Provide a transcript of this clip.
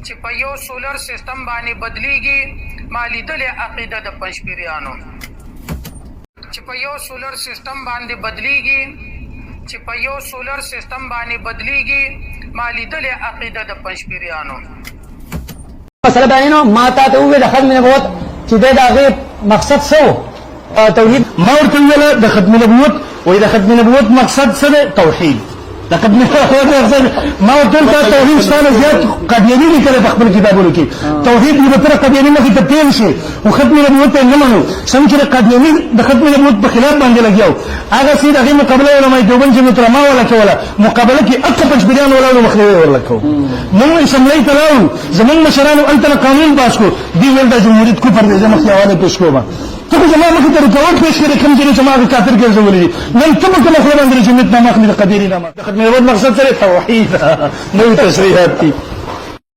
چې په یو سولر سیستم باندې بدلیږي ما لیدلې عقیده د پنځپیریانو چې په یو سولر سیستم باندې بدلیږي ما لیدلې عقیده د پنځپیریانو مسله بیانو ما ته وې د ختم نبوت چې د هغه مقصد څه توحید ما ورته ویل د ختم نبوت وې د ختم نبوت مقصد څه دی توحید د ختم نبوت مقصد ما ورته توحید ستاسو زیات قدیانی لیکل په خپل کتابونو کې توحید یو تر قدیانی مخې ته تیر شي او ختم نبوت نه منو څنګه قدیانی د ختم نبوت په خلاف باندې لګیاو هغه سید هغه مقابله علماء دیوبند چې مترما ولا کوله مقابله کې اکثر پنځبریان ولا مخنیوي ورلکو نو اسمبلی ته راو زمون مشرانو انت قانون پاس کو دی ول د جمهوریت کو پر دې مخې حواله پیش کوما ته زما مخې ته رکوټ پیش کړي کوم چې ما کافر ګرځولې نن ته کوم خبره باندې چې مت ما مخې د قدیری نه ختم نبوت مقصد سره توحید نو تشریحات دي